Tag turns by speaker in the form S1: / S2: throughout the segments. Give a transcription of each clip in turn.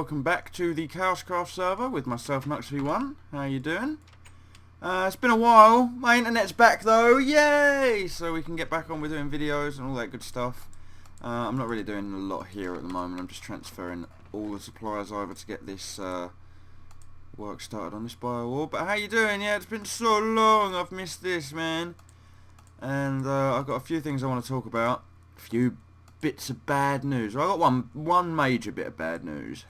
S1: welcome back to the ChaosCraft server with myself, Knux. How you doing? It's been a while. My internet's back though, yay! So we can get back on with doing videos and all that good stuff. I'm not really doing a lot here at the moment. I'm just transferring all the supplies over to get this work started on this bio. But how you doing? Yeah, it's been so long. I've missed this, man. And I've got a few things I want to talk about. A few bits of bad news. Well, I got one major bit of bad news,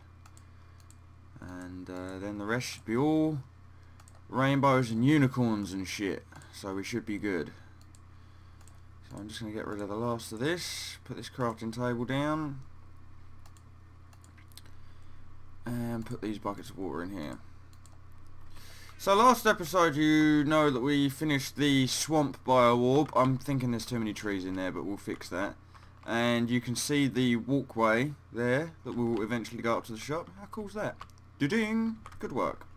S1: and then the rest should be all rainbows and unicorns and shit. So we should be good. So I'm just gonna get rid of the last of this. Put this crafting table down, and put these buckets of water in here. So last episode, you know that we finished the swamp bio-orb. I'm thinking there's too many trees in there, but we'll fix that. And you can see the walkway there that will eventually go up to the shop. How cool's that? Do-ding! Good work.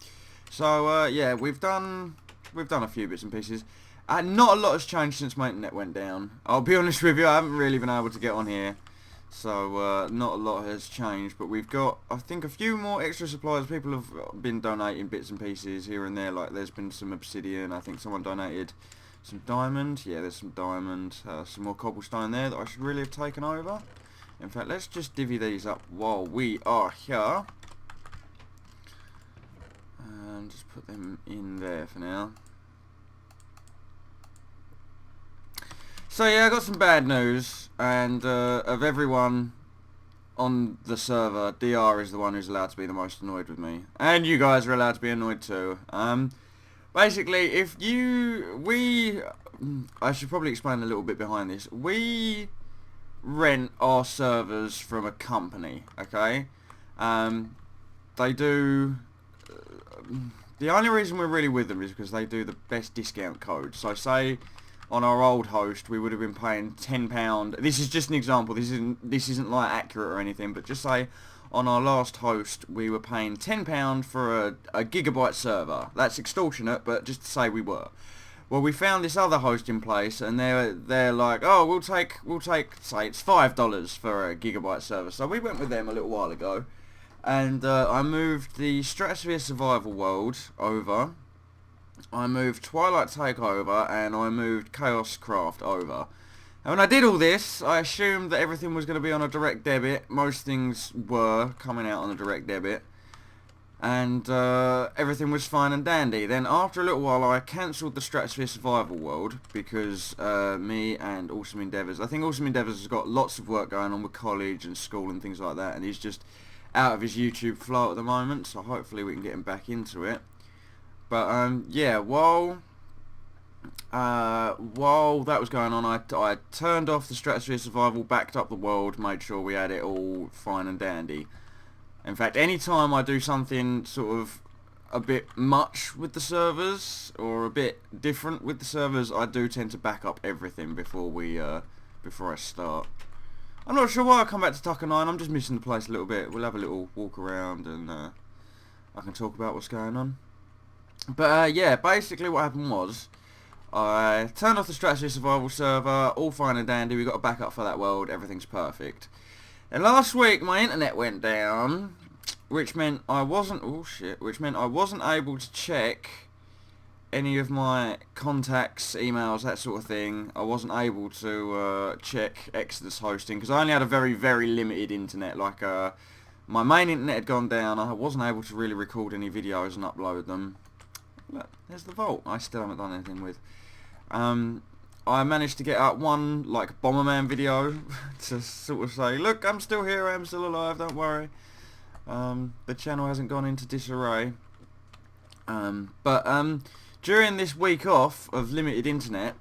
S1: So yeah, we've done a few bits and pieces. Not a lot has changed since my internet went down. I'll be honest with you, I haven't really been able to get on here. So not a lot has changed, but we've got, I think, a few more extra supplies. People have been donating bits and pieces here and there. Like there's been some obsidian. I think someone donated some diamond. Yeah, there's some diamond. Some more cobblestone there that I should really have taken over. In fact, let's just divvy these up while we are here. And just put them in there for now. So yeah, I got some bad news, and of everyone on the server, DR is the one who's allowed to be the most annoyed with me. And you guys are allowed to be annoyed too. Basically, I should probably explain a little bit behind this. We rent our servers from a company, okay? They do... the only reason we're really with them is because they do the best discount code. So say on our old host we would have been paying £10. This is just an example. This isn't like accurate or anything, but just say on our last host we were paying £10 for a gigabyte server. That's extortionate, but just to say we were. Well, we found this other host in place, and they're like, oh, we'll take say it's $5 for a gigabyte server. So we went with them a little while ago, and I moved the Stratosphere Survival World over. I moved Twilight Takeover, and I moved ChaosCraft over. And when I did all this, I assumed that everything was going to be on a direct debit. Most things were coming out on a direct debit. And everything was fine and dandy. Then after a little while, I cancelled the Stratosphere Survival World because me and Awesome Endeavours, I think Awesome Endeavours has got lots of work going on with college and school and things like that, and he's just out of his YouTube flow at the moment, so hopefully we can get him back into it. But yeah, while that was going on, I turned off the Stratosphere Survival, backed up the world, made sure we had it all fine and dandy. In fact, anytime I do something sort of a bit much with the servers or a bit different with the servers, I do tend to back up everything before I start. I'm not sure why I come back to Tucker 9. I'm just missing the place a little bit. We'll have a little walk around and I can talk about what's going on. But yeah, basically what happened was I turned off the Stratosphere Survival server, all fine and dandy. We got a backup for that world. Everything's perfect. And last week my internet went down, which meant I wasn't able to check any of my contacts, emails, that sort of thing. I wasn't able to check Exodus hosting because I only had a very, very limited internet. Like my main internet had gone down. I wasn't able to really record any videos and upload them. Look, there's the vault. I still haven't done anything with. I managed to get out one like Bomberman video to sort of say, look, I'm still here, I'm still alive, don't worry. The channel hasn't gone into disarray. But during this week off of limited internet,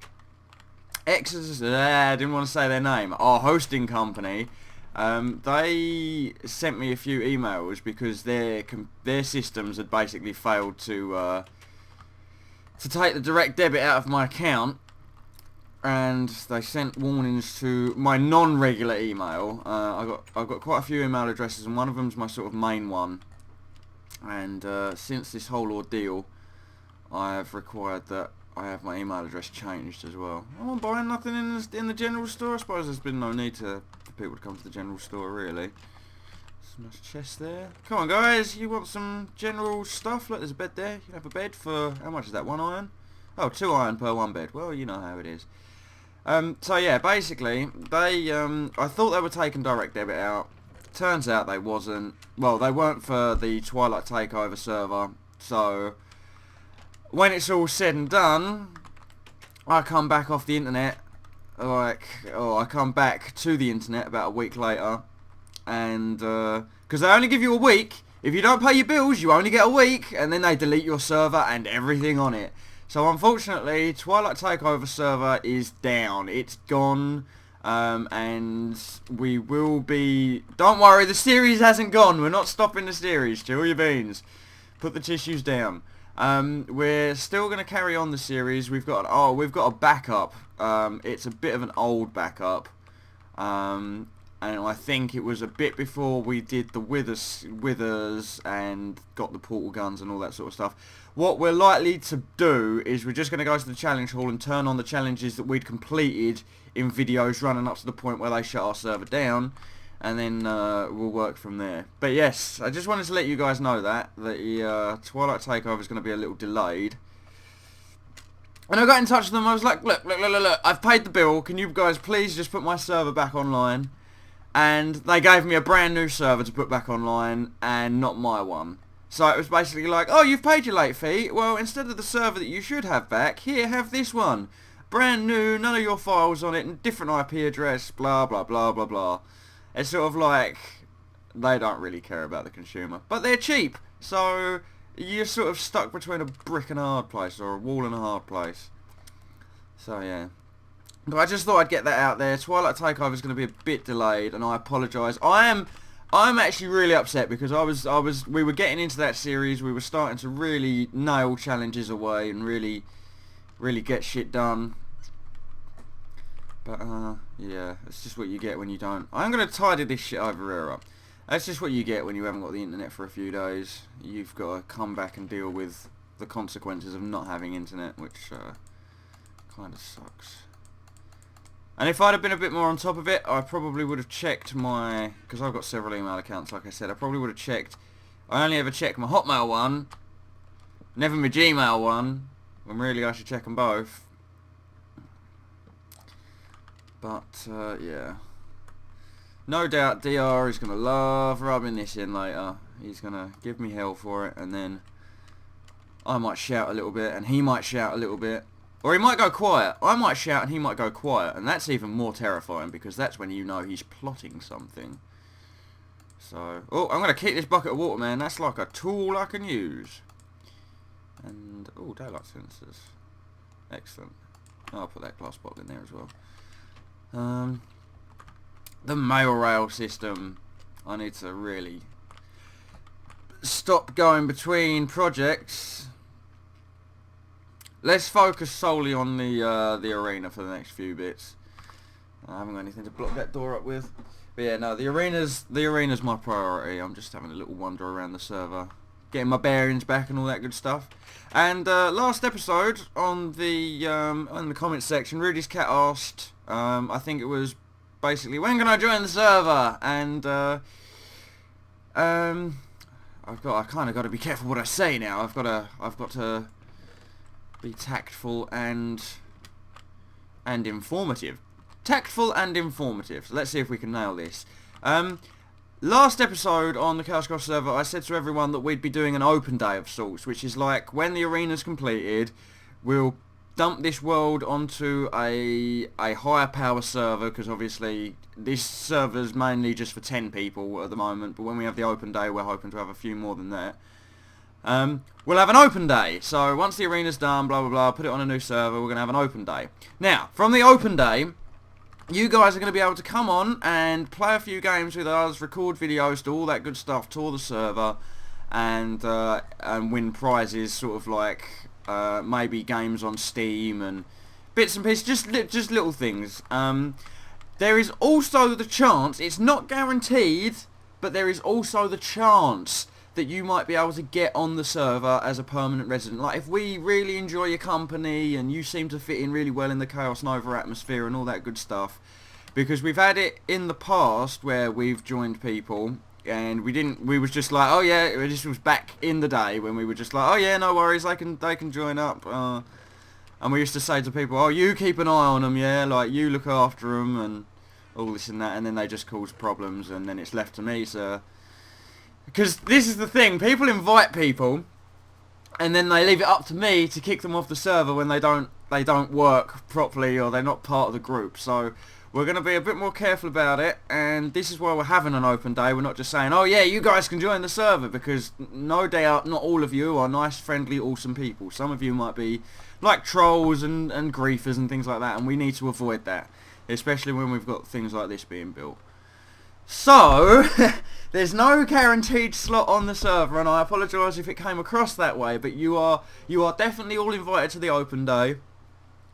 S1: Exodus, I didn't want to say their name, our hosting company, they sent me a few emails because their systems had basically failed to take the direct debit out of my account, and they sent warnings to my non-regular email. I've got quite a few email addresses, and one of them's my sort of main one. And since this whole ordeal, I have required that I have my email address changed as well. I'm not buying nothing in the general store. I suppose there's been no need for people to come to the general store really. Some nice chest there. Come on, guys. You want some general stuff? Look, there's a bed there. You can have a bed for... How much is that? 1 iron? Oh, 2 iron per 1 bed. Well, you know how it is. So, yeah, basically, they... I thought they were taking direct debit out. Turns out they wasn't. Well, they weren't for the Twilight Takeover server. So, when it's all said and done, I come back off the internet. I come back to the internet about a week later. And, because they only give you a week. If you don't pay your bills, you only get a week. And then they delete your server and everything on it. So, unfortunately, Twilight Takeover server is down. It's gone. And we will be... Don't worry, the series hasn't gone. We're not stopping the series. Chill your beans. Put the tissues down. We're still going to carry on the series. We've got a backup. It's a bit of an old backup. And I think it was a bit before we did the withers and got the portal guns and all that sort of stuff. What we're likely to do is we're just going to go to the challenge hall and turn on the challenges that we'd completed in videos running up to the point where they shut our server down, and then we'll work from there. But yes, I just wanted to let you guys know that the Twilight Takeover is going to be a little delayed. And I got in touch with them. I was like, look, I've paid the bill. Can you guys please just put my server back online? And they gave me a brand new server to put back online, and not my one. So it was basically like, oh, you've paid your late fee. Well, instead of the server that you should have back, here, have this one. Brand new, none of your files on it, and different IP address, blah, blah, blah, blah, blah. It's sort of like, they don't really care about the consumer. But they're cheap, so you're sort of stuck between a brick and a hard place, or a wall and a hard place. So, yeah. But I just thought I'd get that out there. Twilight Takeover is going to be a bit delayed, and I apologise. I'm actually really upset because we were getting into that series. We were starting to really nail challenges away and really get shit done. But yeah, it's just what you get when you don't. I'm going to tidy this shit over here up. That's just what you get when you haven't got the internet for a few days. You've got to come back and deal with the consequences of not having internet, which kind of sucks. And if I'd have been a bit more on top of it, I probably would have checked my... Because I've got several email accounts, like I said. I probably would have checked... I only ever check my Hotmail one. Never my Gmail one. When really I should check them both. But, yeah. No doubt DR is going to love rubbing this in later. He's going to give me hell for it. And then I might shout a little bit. And he might shout a little bit. Or he might go quiet. I might shout and he might go quiet. And that's even more terrifying because that's when you know he's plotting something. So, oh, I'm going to keep this bucket of water, man. That's like a tool I can use. And, oh, daylight sensors. Excellent. I'll put that glass bottle in there as well. The mail rail system. I need to really stop going between projects. Let's focus solely on the arena for the next few bits. I haven't got anything to block that door up with. But yeah, no, the arena's my priority. I'm just having a little wander around the server, getting my bearings back and all that good stuff. And last episode on the comments section, Rudy's cat asked, I think it was basically, when can I join the server? And I kind of got to be careful what I say now. I've got to be tactful and informative. Tactful and informative. So let's see if we can nail this. Last episode on the ChaosCraft server, I said to everyone that we'd be doing an open day of sorts, which is like when the arena's completed, we'll dump this world onto a higher power server, because obviously this server's mainly just for 10 people at the moment, but when we have the open day, we're hoping to have a few more than that. We'll have an open day. So once the arena's done, blah blah blah, put it on a new server, we're going to have an open day. Now, from the open day, you guys are going to be able to come on and play a few games with us, record videos, do all that good stuff, tour the server, and win prizes, sort of like maybe games on Steam and bits and pieces, just little things. There is also the chance, it's not guaranteed, but there is also the chance that you might be able to get on the server as a permanent resident. Like, if we really enjoy your company and you seem to fit in really well in the Chaos Nova atmosphere and all that good stuff, because we've had it in the past where we've joined people and we was just like, oh yeah, this was back in the day when we were just like, oh yeah, no worries, they can join up, and we used to say to people, oh, you keep an eye on them, yeah, like you look after them and all this and that, and then they just cause problems, and then it's left to me, so, because this is the thing, people invite people and then they leave it up to me to kick them off the server when they don't work properly or they're not part of the group. So we're going to be a bit more careful about it, and this is why we're having an open day. We're not just saying, oh yeah, you guys can join the server, because no doubt not all of you are nice, friendly, awesome people. Some of you might be like trolls and griefers and things like that, and we need to avoid that, especially when we've got things like this being built. So, there's no guaranteed slot on the server, and I apologise if it came across that way, but you are definitely all invited to the open day.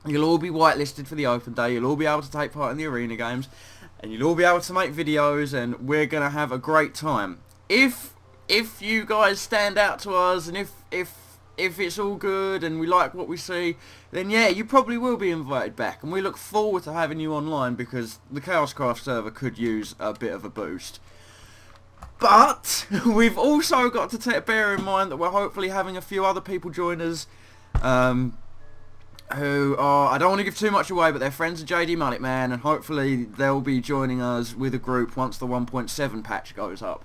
S1: You'll all be whitelisted for the open day, you'll all be able to take part in the arena games, and you'll all be able to make videos, and we're going to have a great time. If you guys stand out to us, and if it's all good and we like what we see, then yeah, you probably will be invited back, and we look forward to having you online, because the ChaosCraft server could use a bit of a boost. But we've also got to bear in mind that we're hopefully having a few other people join us, who are, I don't want to give too much away, but they're friends of JD Mullet Man, and hopefully they'll be joining us with a group once the 1.7 patch goes up.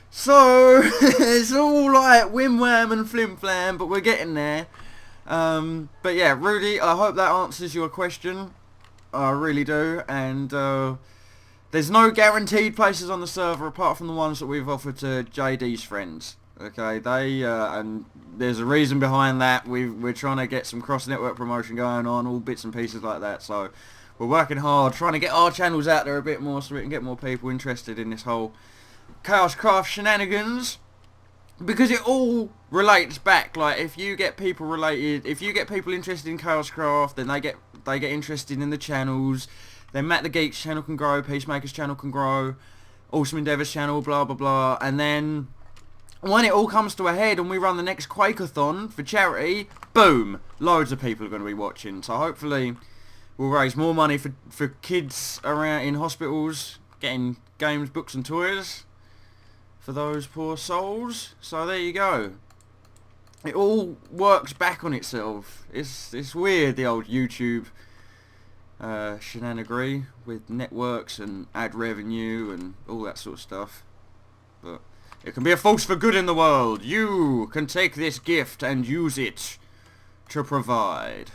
S1: So, it's all like whim wham and flim flam, but we're getting there. But yeah, Rudy, I hope that answers your question. I really do. And there's no guaranteed places on the server apart from the ones that we've offered to JD's friends. Okay, and there's a reason behind that. We're trying to get some cross-network promotion going on, all bits and pieces like that. So, we're working hard, trying to get our channels out there a bit more so we can get more people interested in this whole ChaosCraft shenanigans, because it all relates back. Like, if you get people interested in ChaosCraft, then they get interested in the channels. Then Matt the Geek's channel can grow, Peacemaker's channel can grow, Awesome Endeavour's channel, blah blah blah, and then when it all comes to a head and we run the next Quakeathon for charity, boom, loads of people are going to be watching. So hopefully we'll raise more money for kids around in hospitals, getting games, books and toys for those poor souls. So there you go. It all works back on itself. It's weird, the old YouTube shenanigery with networks and ad revenue and all that sort of stuff. But it can be a force for good in the world. You can take this gift and use it to provide.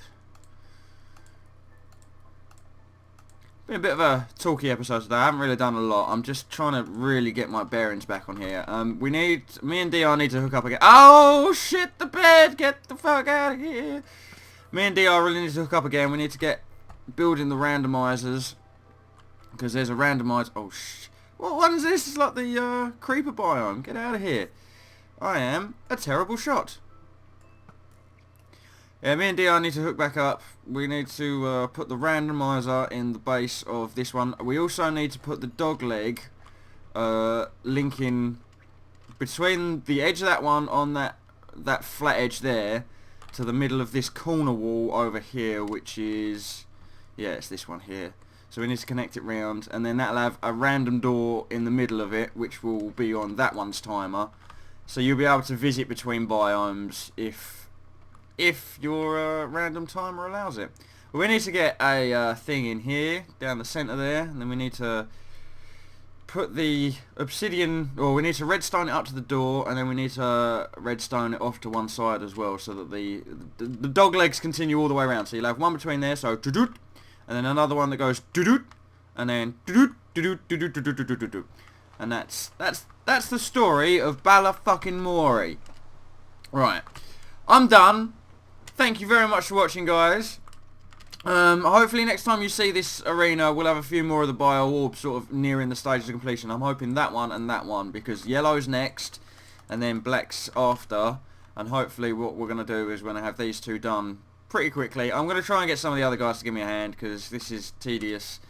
S1: Been a bit of a talky episode today. I haven't really done a lot. I'm just trying to really get my bearings back on here. Me and DR need to hook up again. Oh shit, the bed! Get the fuck out of here! Me and DR really need to hook up again. We need to get building the randomizers, because there's a randomizer. Oh shit! What one's this? It's like the creeper biome. Get out of here! I am a terrible shot. Yeah, me and DR need to hook back up. We need to put the randomizer in the base of this one. We also need to put the dog leg linking between the edge of that one on that flat edge there to the middle of this corner wall over here, which is, yeah, it's this one here. So we need to connect it round, and then that'll have a random door in the middle of it, which will be on that one's timer. So you'll be able to visit between biomes if your random timer allows it. But we need to get a thing in here, down the centre there, and then we need to put the obsidian, or we need to redstone it up to the door, and then we need to redstone it off to one side as well, so that the dog legs continue all the way around. So you'll have one between there, so doo-doot, and then another one that goes doo-doot, and then doo-doot, doo-doot, doo-doot, doo-doot, doo-doot, doo-doot. And that's the story of Bala fucking Mori. Right, I'm done. Thank you very much for watching, guys. Hopefully next time you see this arena, we'll have a few more of the bio orbs sort of nearing the stages of completion. I'm hoping that one, because yellow's next, and then black's after. And hopefully what we're going to do is we're going to have these two done pretty quickly. I'm going to try and get some of the other guys to give me a hand, because this is tedious.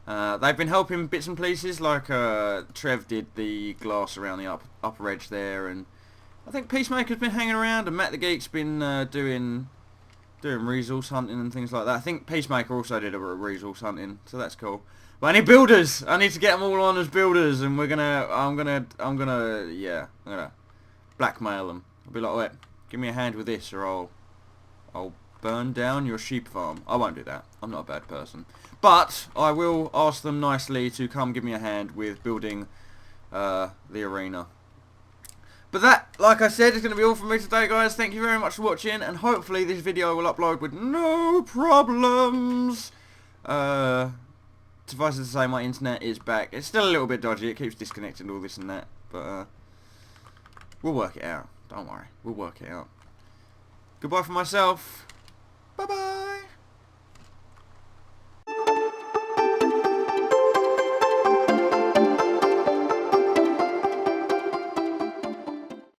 S1: They've been helping bits and pieces, like Trev did the glass around the upper edge there, and I think Peacemaker's been hanging around, and Matt the Geek's been doing doing resource hunting and things like that. I think Peacemaker also did a bit of resource hunting, so that's cool. But I need builders. I need to get them all on as builders, and I'm gonna blackmail them. I'll be like, wait, give me a hand with this, or I'll burn down your sheep farm. I won't do that. I'm not a bad person. But I will ask them nicely to come give me a hand with building the arena. But that, like I said, is going to be all from me today, guys. Thank you very much for watching, and hopefully this video will upload with no problems. Suffice it to say, my internet is back. It's still a little bit dodgy. It keeps disconnecting, all this and that. But we'll work it out. Don't worry. We'll work it out. Goodbye for myself. Bye-bye.